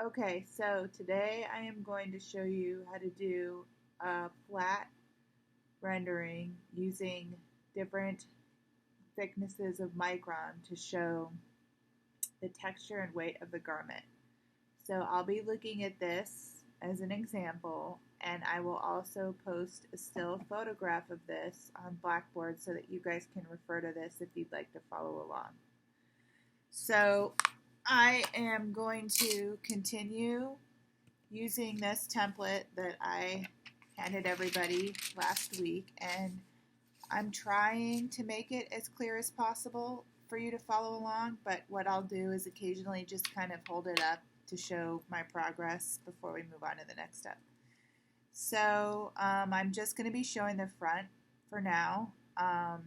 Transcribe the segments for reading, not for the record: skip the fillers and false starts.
Okay, so today I am going to show you how to do a flat rendering using different thicknesses of micron to show the texture and weight of the garment. So I'll be looking at this as an example, and I will also post a still photograph of this on Blackboard so that you guys can refer to this if you'd like to follow along. So I am going to continue using this template that I handed everybody last week, and I'm trying to make it as clear as possible for you to follow along, but what I'll do is occasionally just kind of hold it up to show my progress before we move on to the next step. So I'm just going to be showing the front for now. I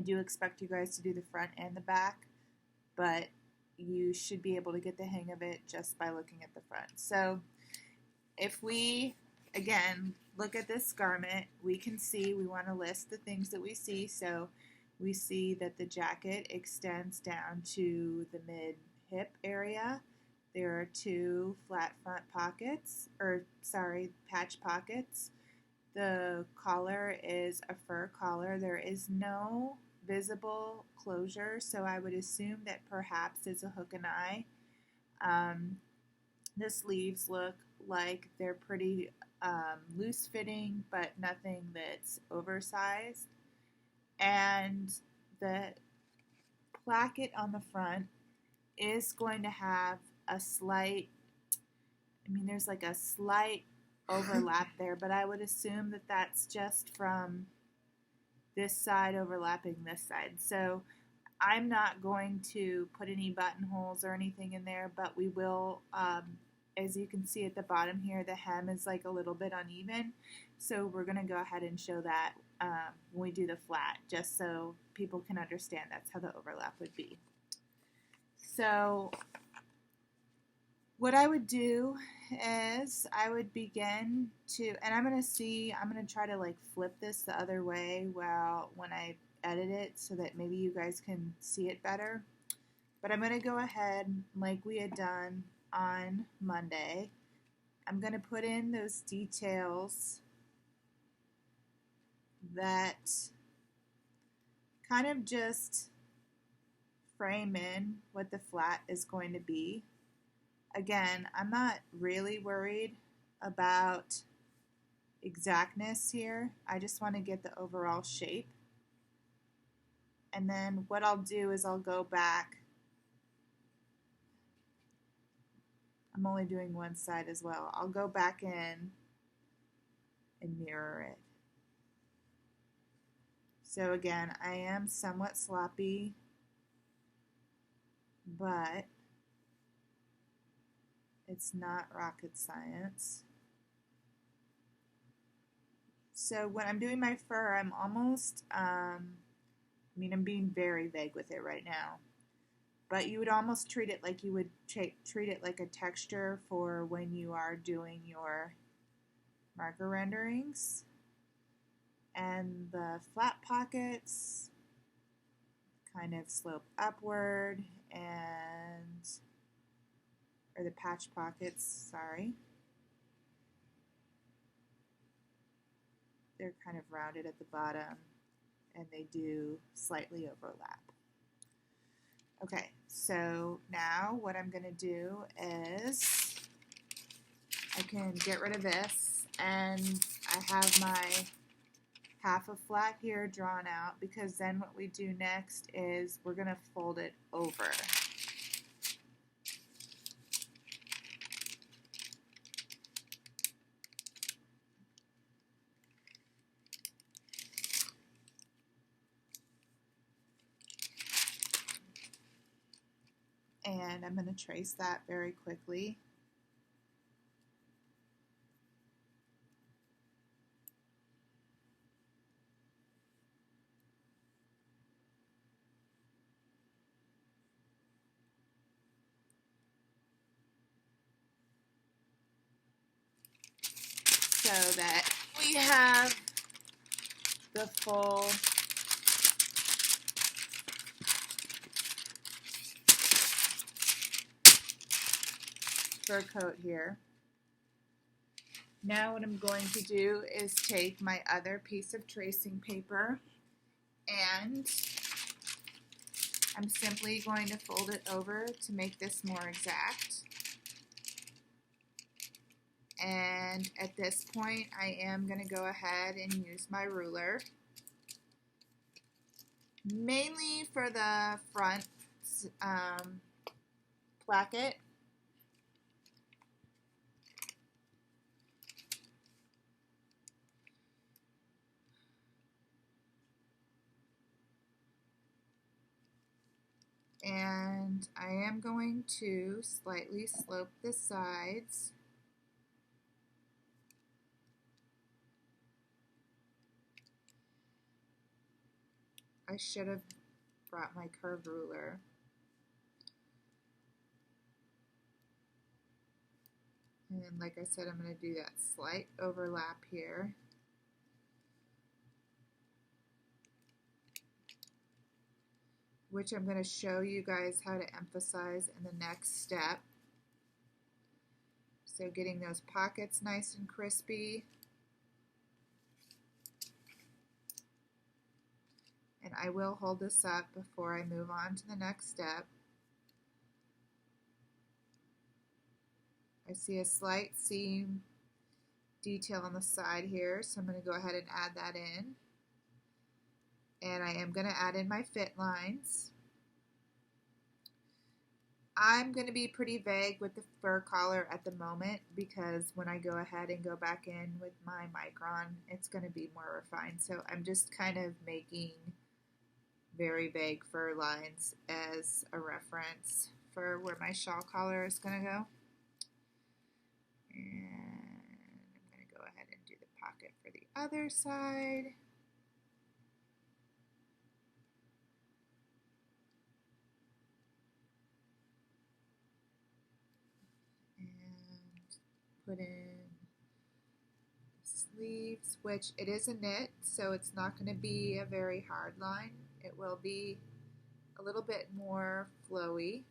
do expect you guys to do the front and the back, but you should be able to get the hang of it just by looking at the front. So if we, again, look at this garment, we can see, we want to list the things that we see. So we see that the jacket extends down to the mid-hip area. There are two flat front pockets, patch pockets. The collar is a fur collar. There is no visible closure, so I would assume that perhaps it's a hook and eye. The sleeves look like they're pretty loose fitting, but nothing that's oversized. And the placket on the front is going to have a slight, there's like a slight overlap there, but I would assume that that's just from this side overlapping this side. So I'm not going to put any buttonholes or anything in there, but we will, as you can see at the bottom here, the hem is like a little bit uneven. So we're going to go ahead and show that when we do the flat, just so people can understand that's how the overlap would be. So what I would do is I would begin to, and I'm going to try to like flip this the other way when I edit it so that maybe you guys can see it better. But I'm going to go ahead like we had done on Monday. I'm going to put in those details that kind of just frame in what the flat is going to be. Again, I'm not really worried about exactness here. I just want to get the overall shape. And then what I'll do is I'll go back. I'm only doing one side as well. I'll go back in and mirror it. So again, I am somewhat sloppy, but it's not rocket science. So when I'm doing my fur, I'm almost, I'm being very vague with it right now, but you would almost treat it like you would treat it like a texture for when you are doing your marker renderings. And the flat pockets kind of slope upward, or the patch pockets, sorry. They're kind of rounded at the bottom, and they do slightly overlap. Okay, so now what I'm going to do is I can get rid of this, and I have my half a flat here drawn out, because then what we do next is we're going to fold it over. And I'm going to trace that very quickly. So that we have the full fur coat here. Now what I'm going to do is take my other piece of tracing paper and I'm simply going to fold it over to make this more exact. And at this point, I am going to go ahead and use my ruler, mainly for the front placket. And I am going to slightly slope the sides. I should have brought my curved ruler. And like I said, I'm going to do that slight overlap here. Which I'm going to show you guys how to emphasize in the next step. So getting those pockets nice and crispy. And I will hold this up before I move on to the next step. I see a slight seam detail on the side here, so I'm going to go ahead and add that in. And I am going to add in my fit lines. I'm going to be pretty vague with the fur collar at the moment because when I go ahead and go back in with my micron, it's going to be more refined. So I'm just kind of making very vague fur lines as a reference for where my shawl collar is going to go. And I'm going to go ahead and do the pocket for the other side. Put in sleeves, which it is a knit, so it's not going to be a very hard line. It will be a little bit more flowy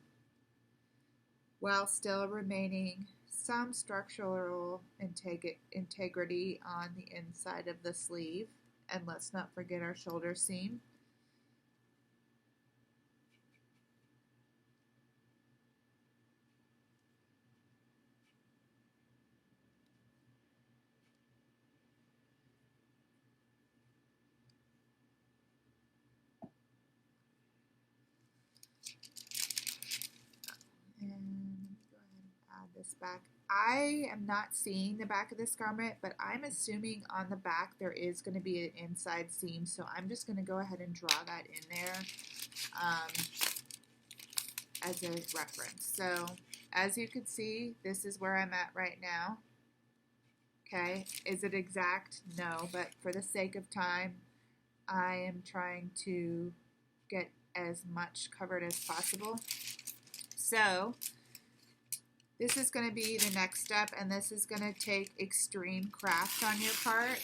while still remaining some structural integrity on the inside of the sleeve. And let's not forget our shoulder seam. This back. I am not seeing the back of this garment, but I'm assuming on the back there is going to be an inside seam, so I'm just going to go ahead and draw that in there as a reference. So as you can see, this is where I'm at right now. Okay, is it exact? No, but for the sake of time, I am trying to get as much covered as possible. So this is going to be the next step, and this is going to take extreme craft on your part.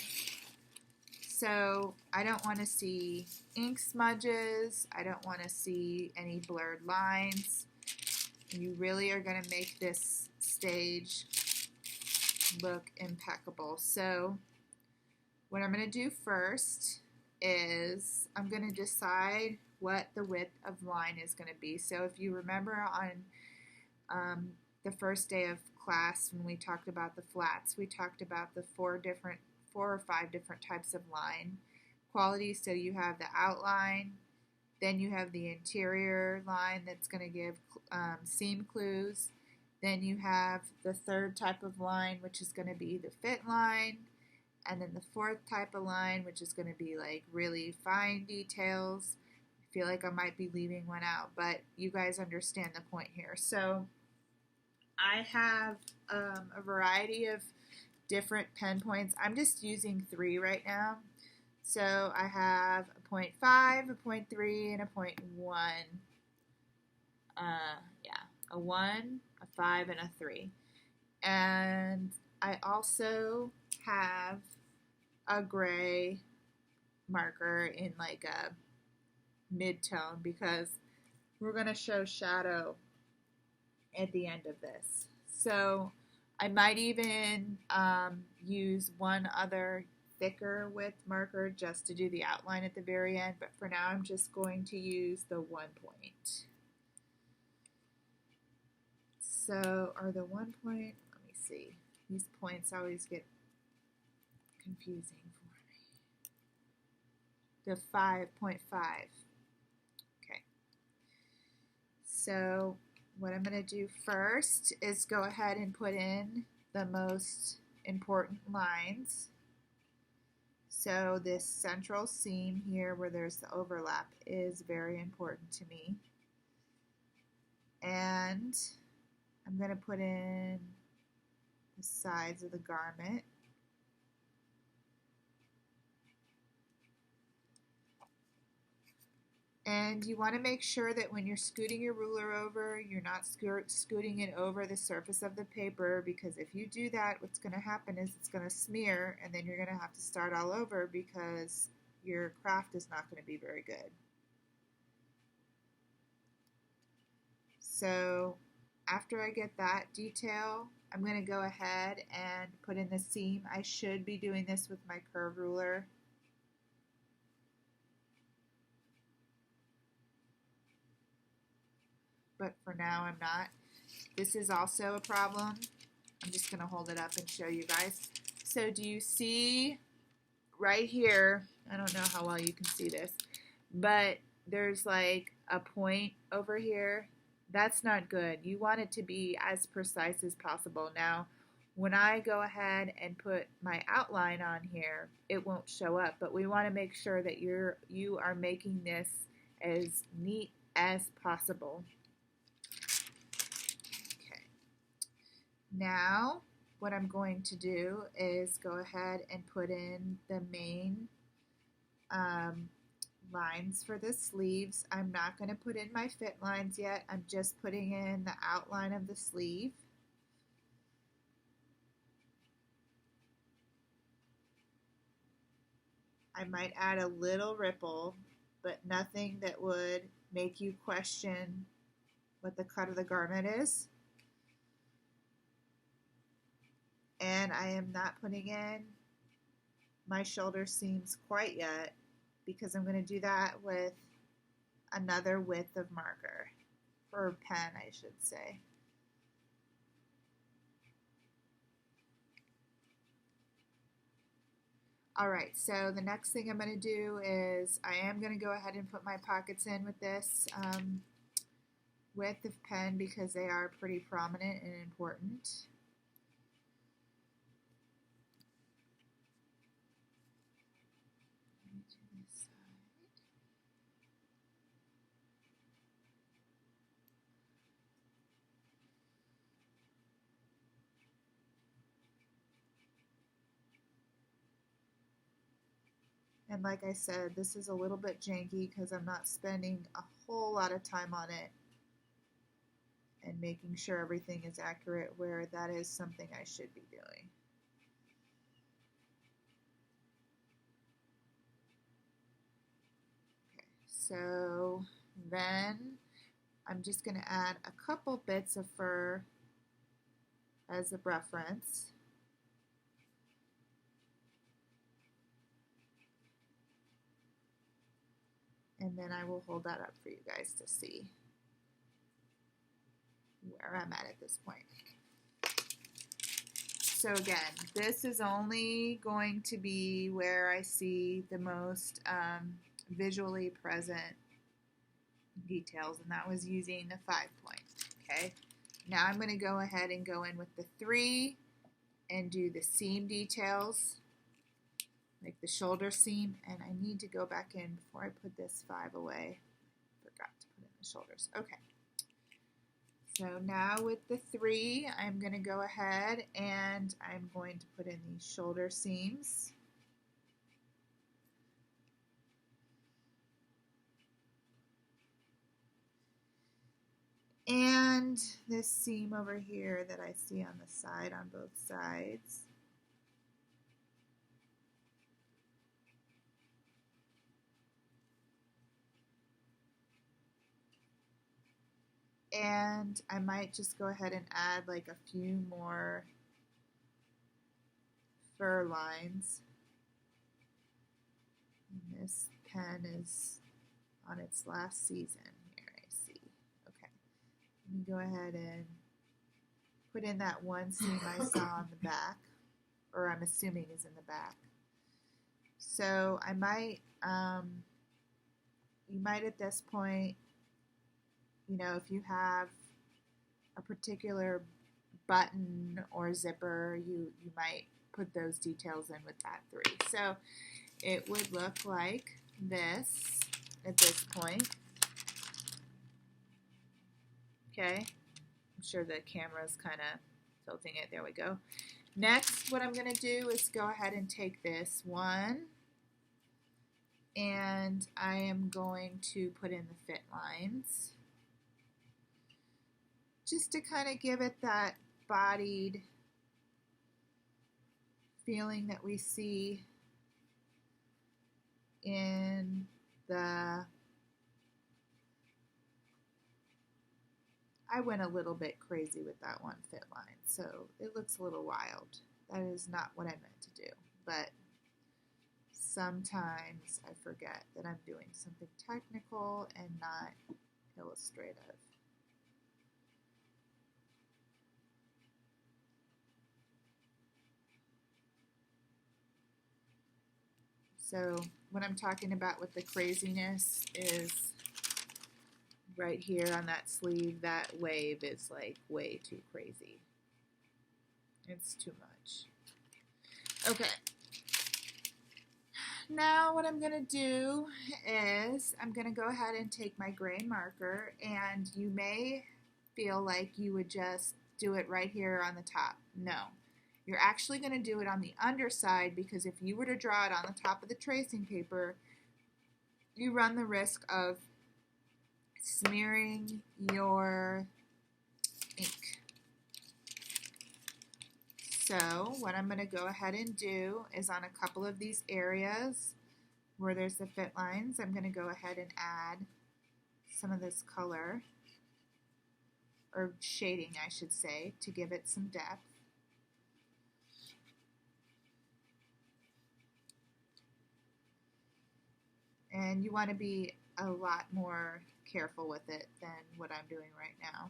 So I don't want to see ink smudges. I don't want to see any blurred lines. You really are going to make this stage look impeccable. So what I'm going to do first is I'm going to decide what the width of line is going to be. So if you remember on the first day of class when we talked about the flats, we talked about the four or five different types of line qualities. So you have the outline, then you have the interior line that's going to give seam clues, then you have the third type of line, which is going to be the fit line, and then the fourth type of line, which is going to be like really fine details. I feel like I might be leaving one out, but you guys understand the point here. So I have a variety of different pen points. I'm just using 3 right now. So I have a 0.5, a 0.3, and a 0.1. A 1, a 5, and a 3. And I also have a gray marker in like a mid-tone because we're going to show shadow at the end of this. So I might even use one other thicker width marker just to do the outline at the very end, but for now I'm just going to use the 1 point. So, or the 1 point, let me see. These points always get confusing for me. The 5.5. Okay. So what I'm going to do first is go ahead and put in the most important lines. So this central seam here where there's the overlap is very important to me. And I'm going to put in the sides of the garment. And you want to make sure that when you're scooting your ruler over, you're not scooting it over the surface of the paper, because if you do that, what's going to happen is it's going to smear, and then you're going to have to start all over because your craft is not going to be very good. So after I get that detail, I'm going to go ahead and put in the seam. I should be doing this with my curve ruler. But for now I'm not. This is also a problem. I'm just going to hold it up and show you guys. So do you see right here, I don't know how well you can see this, but there's like a point over here. That's not good. You want it to be as precise as possible. Now, when I go ahead and put my outline on here, it won't show up, but we want to make sure that you are making this as neat as possible. Now, what I'm going to do is go ahead and put in the main lines for the sleeves. I'm not going to put in my fit lines yet. I'm just putting in the outline of the sleeve. I might add a little ripple, but nothing that would make you question what the cut of the garment is. And I am not putting in my shoulder seams quite yet because I'm going to do that with another width of marker, or pen I should say. Alright, so the next thing I'm going to do is I am going to go ahead and put my pockets in with this width of pen because they are pretty prominent and important. And like I said, this is a little bit janky because I'm not spending a whole lot of time on it and making sure everything is accurate, where that is something I should be doing. Okay, so then I'm just going to add a couple bits of fur as a reference. And then I will hold that up for you guys to see where I'm at this point. So again, this is only going to be where I see the most visually present details, and that was using the 5 point. Okay, now I'm going to go ahead and go in with the 3 and do the seam details, like the shoulder seam, and I need to go back in before I put this 5 away. Forgot to put in the shoulders. Okay. So now with the 3, I'm going to go ahead and I'm going to put in these shoulder seams. And this seam over here that I see on the side, on both sides. And I might just go ahead and add like a few more fur lines. And this pen is on its last season here, I see. Okay, let me go ahead and put in that one seam I saw on the back, or I'm assuming is in the back. So I might, you might at this point, you know, if you have a particular button or zipper, you might put those details in with that 3. So it would look like this at this point. Okay, I'm sure the camera's kind of tilting it. There we go. Next, what I'm going to do is go ahead and take this one, and I am going to put in the fit lines just to kind of give it that bodied feeling that we see in the, I went a little bit crazy with that one fit line, so it looks a little wild. That is not what I meant to do, but sometimes I forget that I'm doing something technical and not illustrative. So what I'm talking about with the craziness is right here on that sleeve. That wave is like way too crazy. It's too much. Okay. Now what I'm going to do is I'm going to go ahead and take my gray marker, and you may feel like you would just do it right here on the top. No. You're actually going to do it on the underside, because if you were to draw it on the top of the tracing paper, you run the risk of smearing your ink. So what I'm going to go ahead and do is on a couple of these areas where there's the fit lines, I'm going to go ahead and add some of this color, or shading I should say, to give it some depth. And you want to be a lot more careful with it than what I'm doing right now.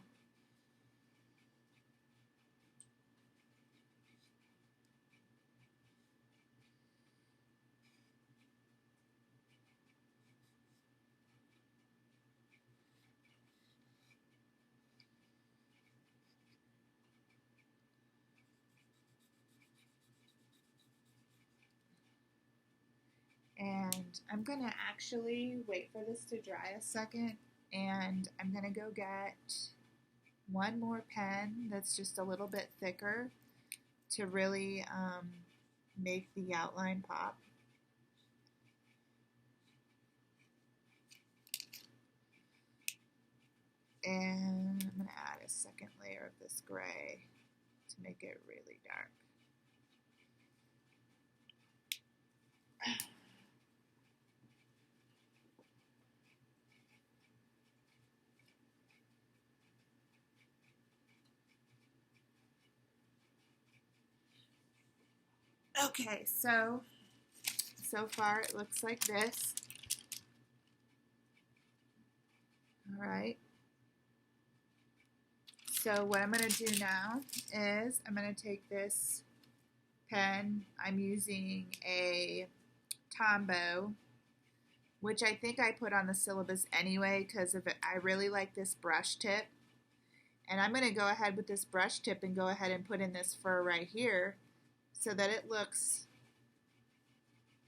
And I'm going to actually wait for this to dry a second, and I'm going to go get one more pen that's just a little bit thicker to really make the outline pop. And I'm going to add a second layer of this gray to make it really dark. Okay, so far it looks like this. All right. So what I'm going to do now is I'm going to take this pen. I'm using a Tombow, which I think I put on the syllabus anyway because of it. I really like this brush tip. And I'm going to go ahead with this brush tip and go ahead and put in this fur right here so that it looks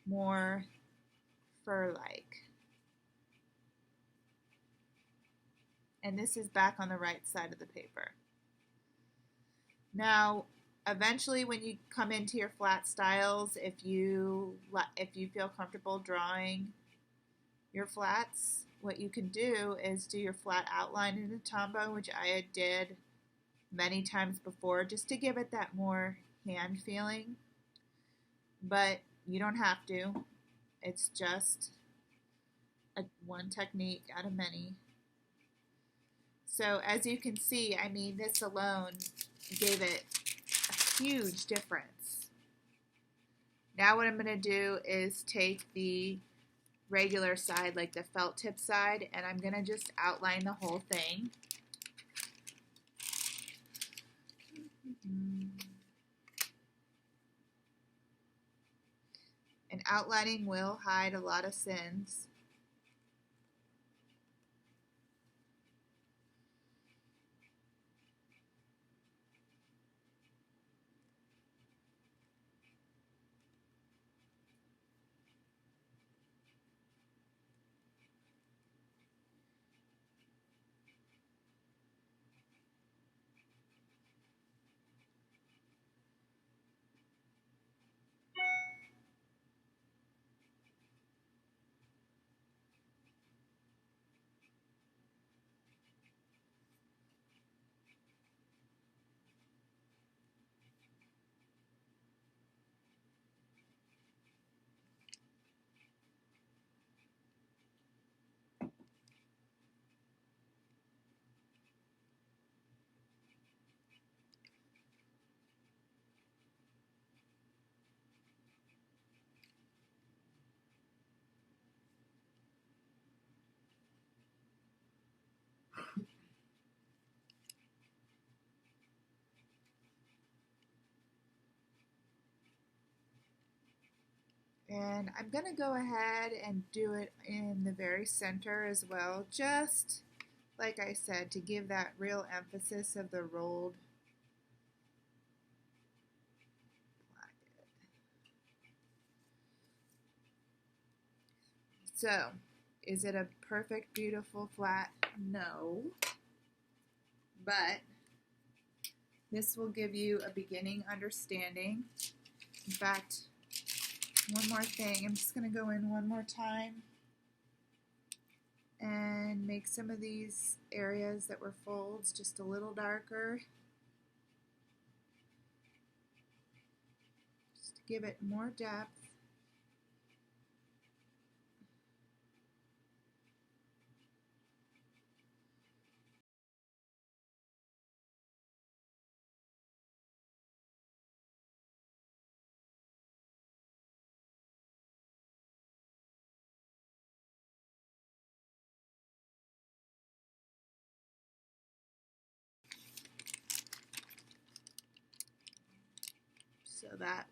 more fur-like. And this is back on the right side of the paper. Now, eventually when you come into your flat styles, if you feel comfortable drawing your flats, what you can do is do your flat outline in a Tombow, which I did many times before, just to give it that more hand feeling. But you don't have to. It's just one technique out of many. So as you can see, I mean, this alone gave it a huge difference. Now what I'm going to do is take the regular side, like the felt tip side, and I'm going to just outline the whole thing. And outlining will hide a lot of sins. And I'm going to go ahead and do it in the very center as well, just like I said, to give that real emphasis of the rolled placket. So, is it a perfect, beautiful flat? No. But this will give you a beginning understanding. In fact, one more thing, I'm just going to go in one more time and make some of these areas that were folds just a little darker, just to give it more depth. So that